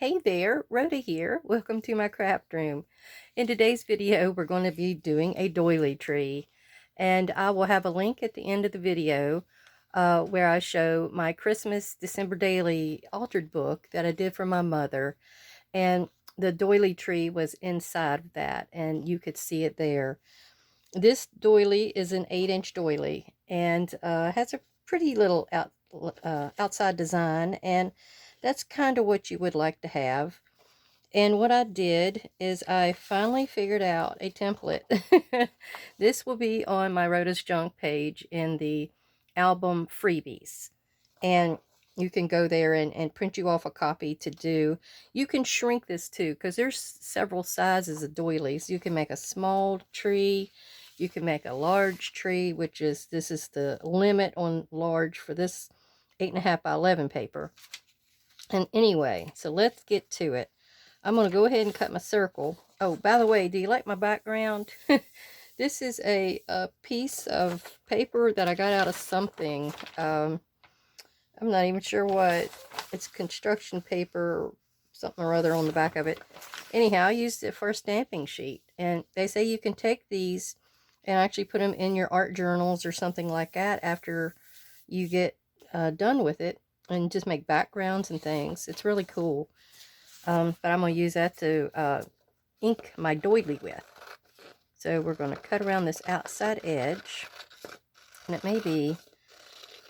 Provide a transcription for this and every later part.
Hey there, Rhoda here. Welcome to my craft room. In today's video, we're going to be doing a doily tree. And I will have a link at the end of the video where I show my Christmas December daily altered book that I did for my mother. And the doily tree was inside of that, and you could see it there. This doily is an 8-inch doily and has a pretty little outside design, and that's kind of what you would like to have. And what I did is I finally figured out a template. This will be on my Rhoda's Junk page in the album freebies. And you can go there and print you off a copy to do. You can shrink this too, because there's several sizes of doilies. You can make a small tree. You can make a large tree, this is the limit on large for this 8.5 by 11 paper. And anyway, so let's get to it. I'm going to go ahead and cut my circle. Oh, by the way, do you like my background? This is a piece of paper that I got out of something. I'm not even sure what. It's construction paper, something or other on the back of it. Anyhow, I used it for a stamping sheet. And they say you can take these and actually put them in your art journals or something like that after you get done with it, and just make backgrounds and things. It's really cool. But I'm going to use that to ink my doily with. So we're going to cut around this outside edge. And it may be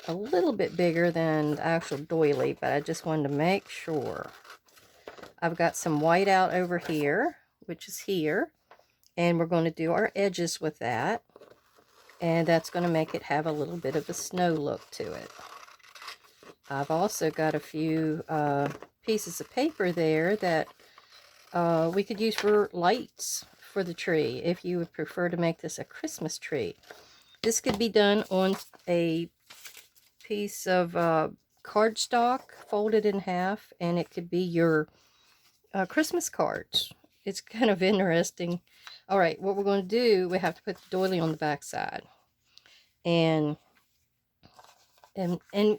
a little bit bigger than the actual doily, but I just wanted to make sure. I've got some white out over here, which is here. And we're going to do our edges with that. And that's going to make it have a little bit of a snow look to it. I've also got a few pieces of paper there that we could use for lights for the tree if you would prefer to make this a Christmas tree. This could be done on a piece of cardstock folded in half, and it could be your Christmas cards. It's kind of interesting. All right, what we're going to do, we have to put the doily on the back side. And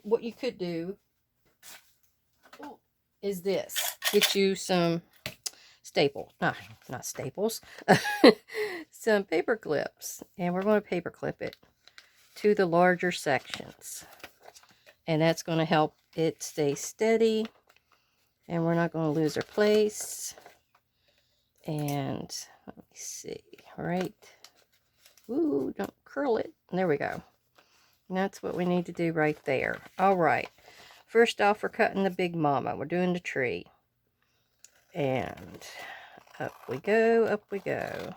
what you could do is this. Get you some not staples, some paper clips, and we're going to paper clip it to the larger sections, and that's going to help it stay steady, and we're not going to lose our place. And let me see, right, ooh, don't curl it, there we go. And that's what we need to do right there. All right, first off, we're cutting the big mama. We're doing the tree, and up we go, up we go.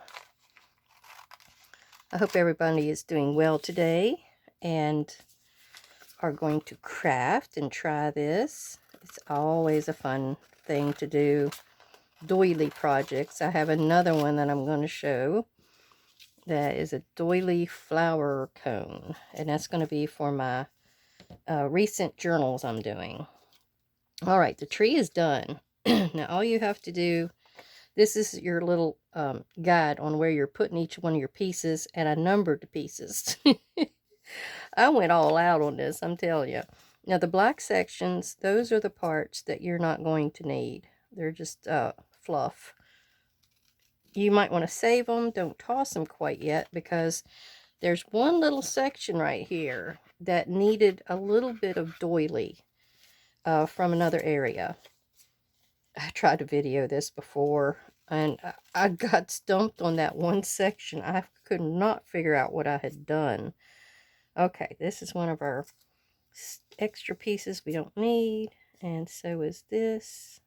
I hope everybody is doing well today and are going to craft and try this. It's always a fun thing to do. Doily projects. I have another one that I'm going to show that is a doily flower cone, and that's going to be for my recent journals I'm doing. All right, the tree is done. Now all you have to do, this is your little guide on where you're putting each one of your pieces, and I numbered the pieces. I went all out on this, I'm telling you. Now the black sections, those are the parts that you're not going to need. They're just fluff. You might want to save them. Don't toss them quite yet, because there's one little section right here that needed a little bit of doily from another area. I tried to video this before, and I got stumped on that one section. I could not figure out what I had done. Okay, this is one of our extra pieces we don't need, and so is this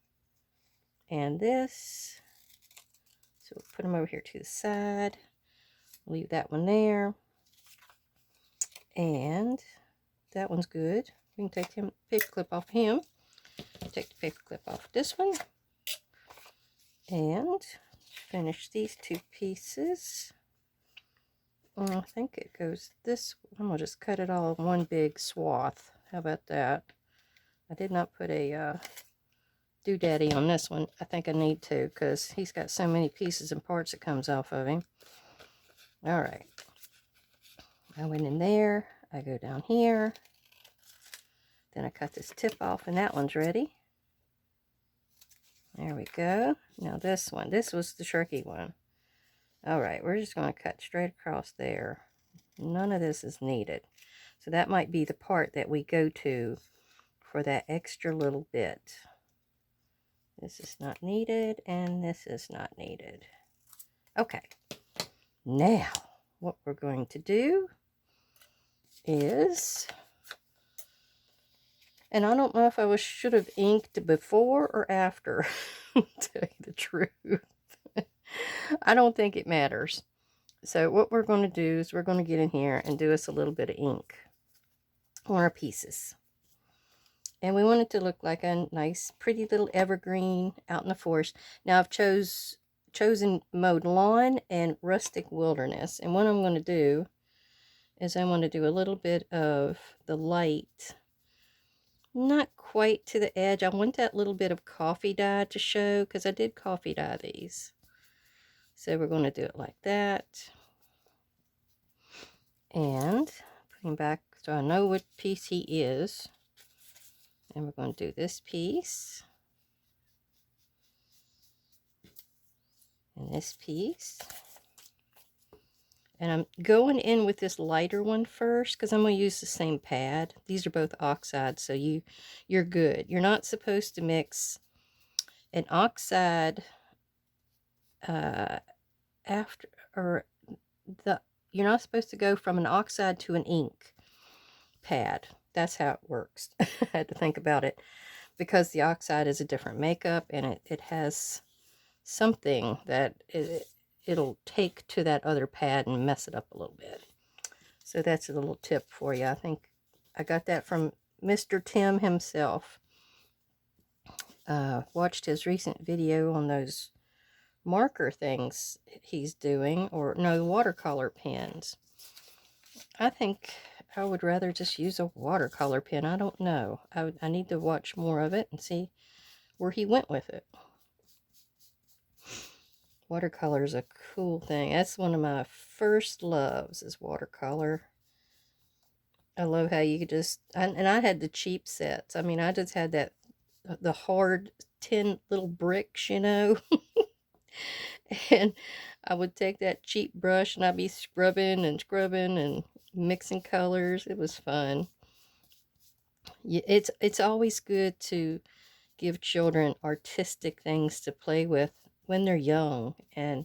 and this. So we'll put them over here to the side. Leave that one there, and that one's good. We can take him paper clip off him. Take the paper clip off this one, and finish these two pieces. I think it goes this. I'm gonna just cut it all in one big swath. How about that? I did not put a doodaddy on this one. I think I need to, because he's got so many pieces and parts that comes off of him. All right, I went in there. I go down here. Then I cut this tip off, and that one's ready. There we go. Now this one. This was the tricky one. Alright, we're just going to cut straight across there. None of this is needed. So that might be the part that we go to for that extra little bit. This is not needed, and this is not needed. Okay. Now, what we're going to do is, and I don't know if I should have inked before or after, to tell you the truth. I don't think it matters. So what we're going to do is we're going to get in here and do us a little bit of ink on our pieces. And we want it to look like a nice, pretty little evergreen out in the forest. Now I've chosen mowed lawn and rustic wilderness. And what I'm going to do is I want to do a little bit of the light, not quite to the edge. I want that little bit of coffee dye to show, because I did coffee dye these. So we're going to do it like that. And putting back so I know what piece he is. And we're going to do this piece. And this piece. And I'm going in with this lighter one first, because I'm going to use the same pad. These are both oxide, so you're good. You're not supposed to mix an oxide after, or you're not supposed to go from an oxide to an ink pad. That's how it works. I had to think about it, because the oxide is a different makeup, and it has something that it'll take to that other pad and mess it up a little bit. So that's a little tip for you. I think I got that from Mr. Tim himself. Watched his recent video on those marker things he's doing, or no, watercolor pens. I think I would rather just use a watercolor pen. I don't know. I need to watch more of it and see where he went with it. Watercolor is a cool thing. That's one of my first loves, is watercolor. I love how you could just, and I had the cheap sets. I mean, I just had the hard tin little bricks, you know. And I would take that cheap brush and I'd be scrubbing and mixing colors. It was fun. It's always good to give children artistic things to play with when they're young, and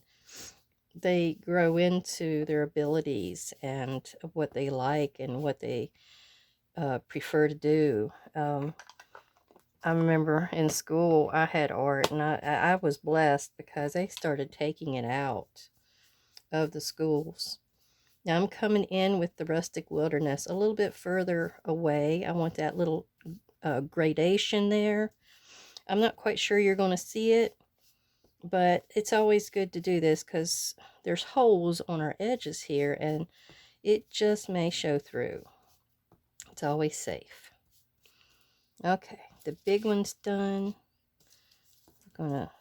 they grow into their abilities and what they like and what they prefer to do. I remember in school I had art, and I was blessed because they started taking it out of the schools. Now I'm coming in with the rustic wilderness a little bit further away. I want that little gradation there. I'm not quite sure you're going to see it, but it's always good to do this because there's holes on our edges here, and it just may show through. It's always safe. Okay, the big one's done. I'm going to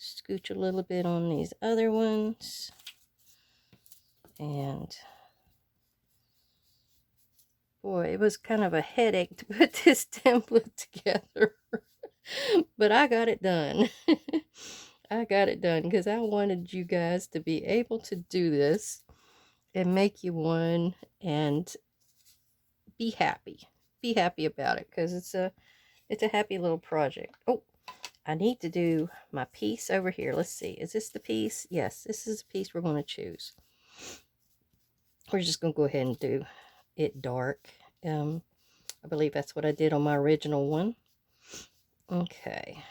scooch a little bit on these other ones. And boy, it was kind of a headache to put this template together. But I got it done. I got it done because I wanted you guys to be able to do this and make you one and be happy. Be happy about it, because it's a happy little project. Oh, I need to do my piece over here. Let's see. Is this the piece? Yes, this is the piece we're going to choose. We're just going to go ahead and do it dark. I believe that's what I did on my original one. Okay.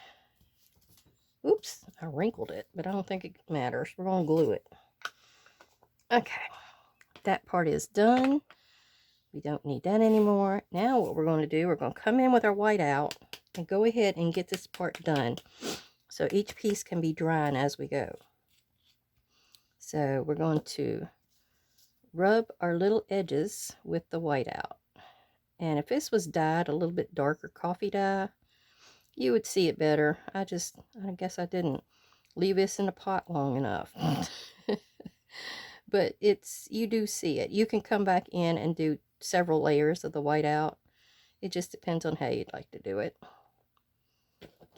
Oops, I wrinkled it, but I don't think it matters. We're going to glue it. Okay, that part is done. We don't need that anymore. Now what we're going to do, we're going to come in with our white out and go ahead and get this part done, so each piece can be drying as we go. So we're going to rub our little edges with the white out. And if this was dyed a little bit darker coffee dye, you would see it better. I guess I didn't leave this in the pot long enough. But you do see it. You can come back in and do several layers of the white out. It just depends on how you'd like to do it.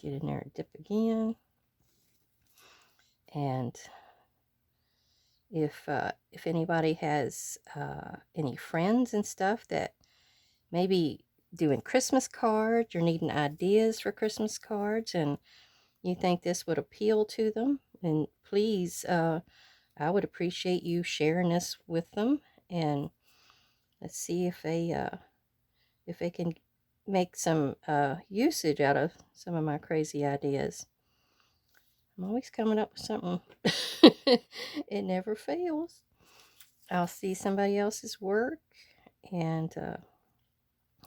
Get in there and dip again. And if anybody has any friends and stuff that maybe doing Christmas cards or needing ideas for Christmas cards, and you think this would appeal to them, then please, I would appreciate you sharing this with them, and let's see if they can make some usage out of some of my crazy ideas. I'm always coming up with something. It never fails. I'll see somebody else's work, and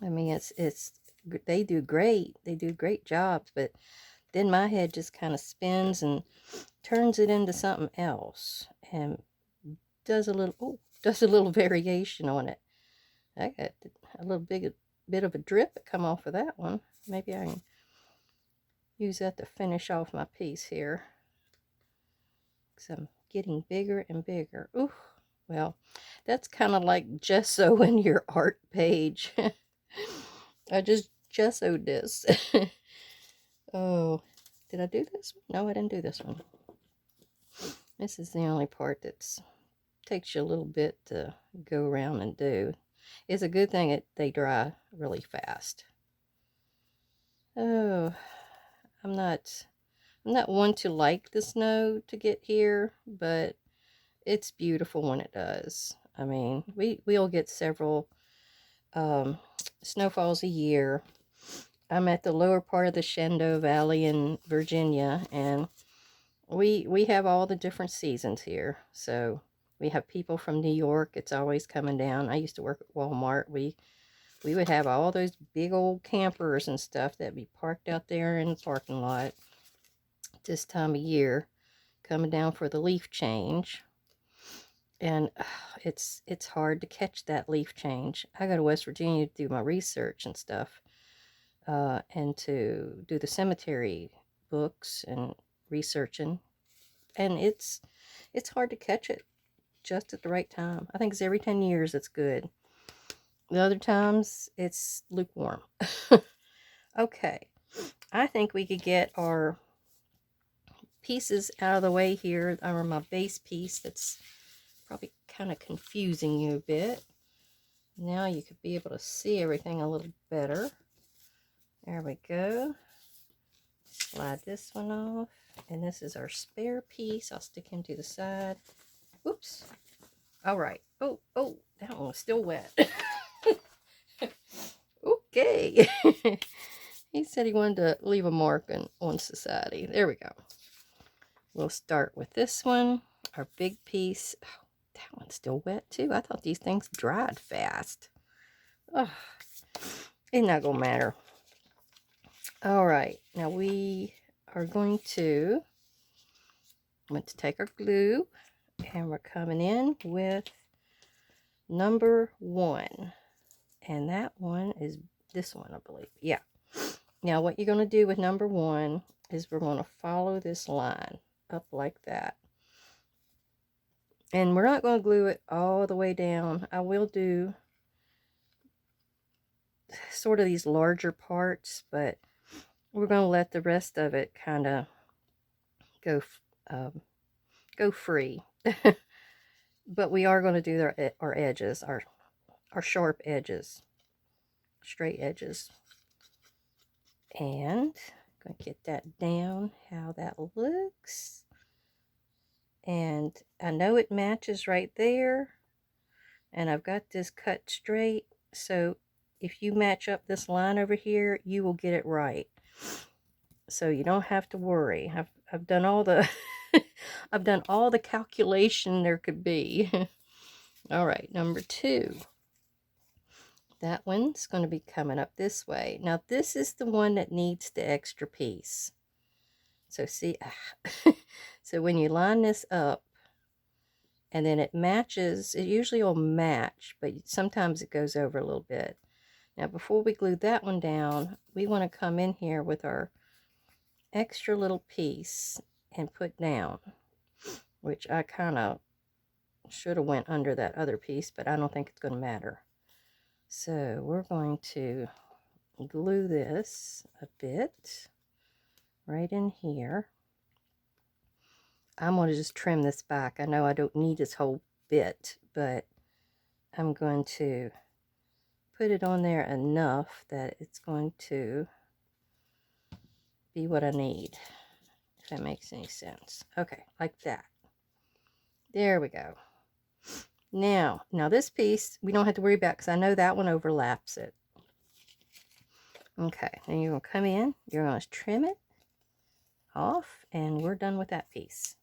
I mean, it's they do great. They do great jobs, but then my head just kind of spins and turns it into something else, and does a little variation on it. I got a little bit of a drip that come off of that one. Maybe I can use that to finish off my piece here, because I'm getting bigger and bigger. Ooh, well, that's kind of like gesso in your art page. I just gessoed this. Oh, did I do this one? No, I didn't do this one. This is the only part that's takes you a little bit to go around and do. It's a good thing they dry really fast. Oh, I'm not one to like the snow to get here, but it's beautiful when it does. I mean, we'll get several snowfalls a year. I'm at the lower part of the Shenandoah Valley in Virginia, and we have all the different seasons here. So we have people from New York. It's always coming down. I used to work at Walmart. We would have all those big old campers and stuff that be parked out there in the parking lot this time of year, coming down for the leaf change. And it's hard to catch that leaf change. I go to West Virginia to do my research and stuff, and to do the cemetery books and researching, and it's hard to catch it just at the right time. I think it's every 10 years it's good. The other times it's lukewarm. Okay, I think we could get our pieces out of the way here, or my base piece that's probably kind of confusing you a bit. Now you could be able to see everything a little better. There we go. Slide this one off. And this is our spare piece. I'll stick him to the side. Oops. All right. Oh, that one was still wet. Okay. He said he wanted to leave a mark on society. There we go. We'll start with this one, our big piece. Oh, that one's still wet too. I thought these things dried fast. Oh, it's not gonna matter. All right, now we are going to take our glue, and we're coming in with number 1, and that one is this one, I believe. Yeah. Now what you're going to do with number 1 is we're going to follow this line up like that, and we're not going to glue it all the way down. I will do sort of these larger parts, but we're going to let the rest of it kind of go free. But we are going to do our edges, our sharp edges, straight edges. And I'm going to get that down how that looks. And I know it matches right there. And I've got this cut straight. So if you match up this line over here, you will get it right. So you don't have to worry. I've done all the I've done all the calculation there could be. All right, number 2. That one's going to be coming up this way. Now this is the one that needs the extra piece. So see, so when you line this up, and then it matches, it usually will match, but sometimes it goes over a little bit. Now before we glue that one down, we want to come in here with our extra little piece and put down, which I kind of should have went under that other piece, but I don't think it's going to matter. So we're going to glue this a bit, right in here. I'm going to just trim this back. I know I don't need this whole bit, but I'm going to put it on there enough that it's going to be what I need, if that makes any sense. Okay, like that. There we go. Now this piece we don't have to worry about because I know that one overlaps it. Okay, then you're going to come in, you're going to trim it off, and we're done with that piece.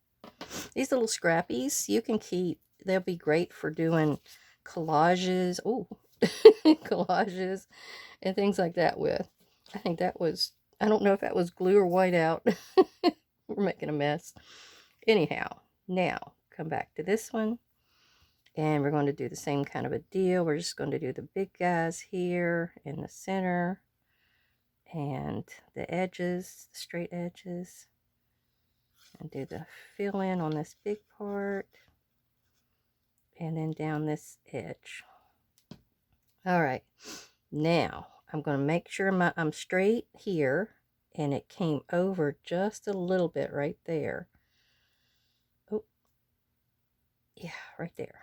These little scrappies you can keep. They'll be great for doing collages. Oh, collages and things like that with. I think that was, I don't know if that was glue or whiteout. We're making a mess. Anyhow, now come back to this one. And we're going to do the same kind of a deal. We're just going to do the big guys here in the center. And the edges, the straight edges. And do the fill in on this big part. And then down this edge. Alright. Now, I'm going to make sure I'm straight here. And it came over just a little bit right there. Oh. Yeah, right there.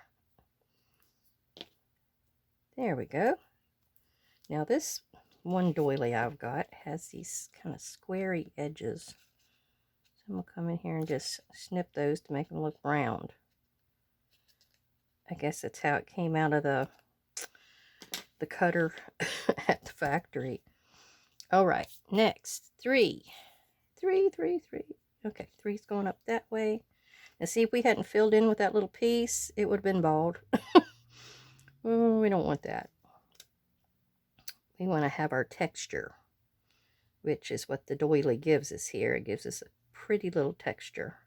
There we go. Now this one doily I've got has these kind of squarey edges. So I'm going to come in here and just snip those to make them look round. I guess that's how it came out of the cutter at the factory. Alright, next, three. Okay, three's going up that way. Now see, if we hadn't filled in with that little piece, it would have been bald. Oh, we don't want that. We want to have our texture, which is what the doily gives us here. It gives us a pretty little texture.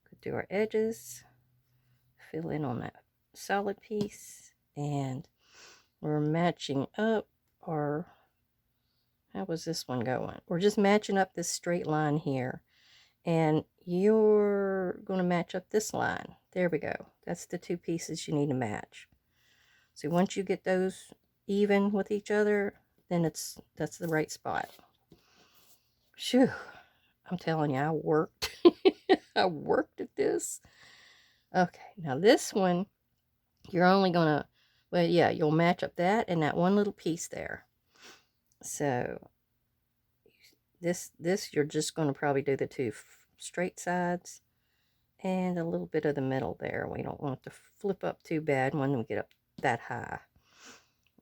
Could do our edges, fill in on that solid piece, and we're matching up our, how was this one going? We're just matching up this straight line here, and you're going to match up this line. There we go. That's the two pieces you need to match. So once you get those even with each other, then that's the right spot. Phew, I'm telling you, I worked. I worked at this. Okay, now this one, you're only gonna, well, yeah, you'll match up that and that one little piece there. So this you're just gonna probably do the two straight sides and a little bit of the middle there. We don't want it to flip up too bad when we get up that high.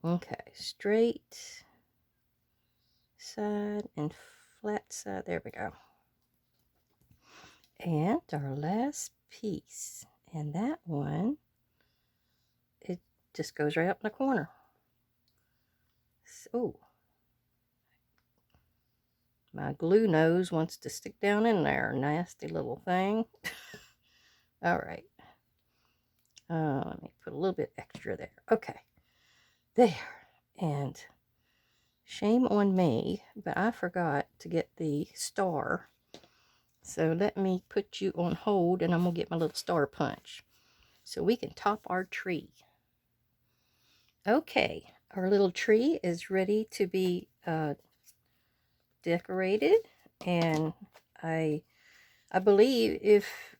Okay, straight side and flat side. There we go. And our last piece, and that one, it just goes right up in the corner. So, my glue nose wants to stick down in there. Nasty little thing. All right. Let me put a little bit extra there. Okay. There. And shame on me, but I forgot to get the star. So let me put you on hold, and I'm going to get my little star punch so we can top our tree. Okay, our little tree is ready to be decorated, and I believe if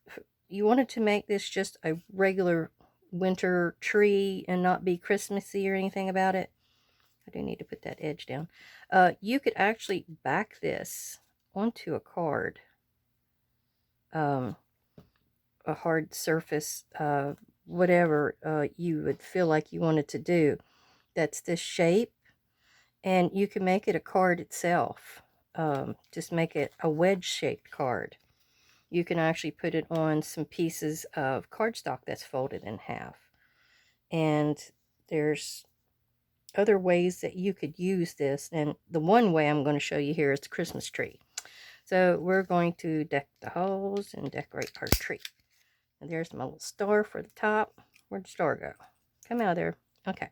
you wanted to make this just a regular winter tree and not be Christmassy or anything about it, I do need to put that edge down. You could actually back this onto a card, a hard surface, whatever you would feel like you wanted to do. That's this shape, and you can make it a card itself. Just make it a wedge-shaped card. You can actually put it on some pieces of cardstock that's folded in half. And there's other ways that you could use this, and the one way I'm going to show you here is the Christmas tree. So we're going to deck the halls and decorate our tree. And there's my little star for the top. Where'd the star go? Come out of there. Okay.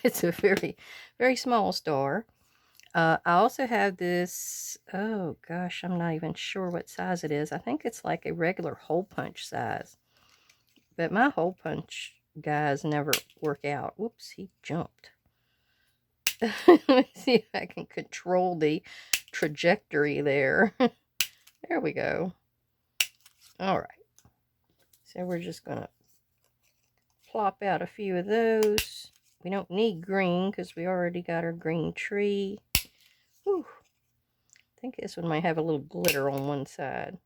It's a very, very small star. I also have this, oh gosh, I'm not even sure what size it is. I think it's like a regular hole punch size. But my hole punch guys never work out. Whoops, he jumped. Let me see if I can control the trajectory there. There we go. All right. So we're just going to plop out a few of those. We don't need green because we already got our green tree. Whew. I think this one might have a little glitter on one side.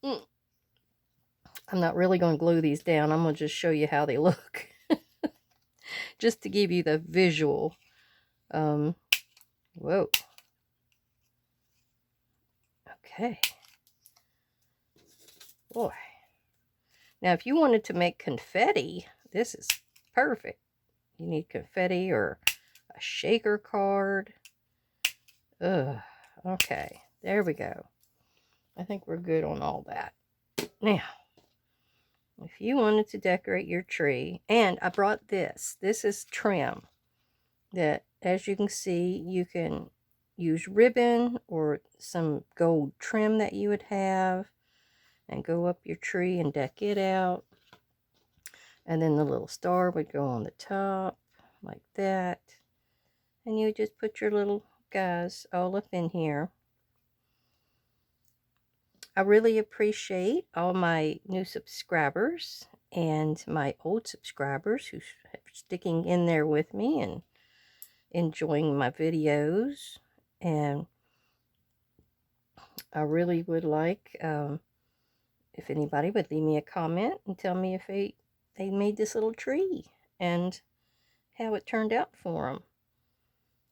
I'm not really going to glue these down. I'm going to just show you how they look. Just to give you the visual. Whoa. Okay. Boy. Now, if you wanted to make confetti, this is perfect. You need confetti or a shaker card. Ugh. Okay. There we go. I think we're good on all that. Now, if you wanted to decorate your tree, and I brought this. This is trim that, as you can see, you can use ribbon or some gold trim that you would have and go up your tree and deck it out. And then the little star would go on the top like that. And you would just put your little guys all up in here. I really appreciate all my new subscribers and my old subscribers who are sticking in there with me and enjoying my videos. And I really would like if anybody would leave me a comment and tell me if they made this little tree and how it turned out for them.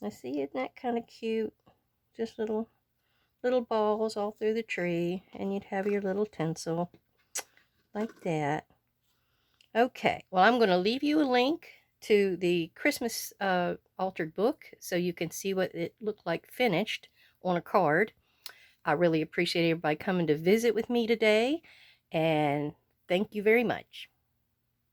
I see, isn't that kind of cute? Just little balls all through the tree, and you'd have your little tinsel like that. Okay, well, I'm going to leave you a link to the Christmas altered book so you can see what it looked like finished on a card. I really appreciate everybody coming to visit with me today, and thank you very much.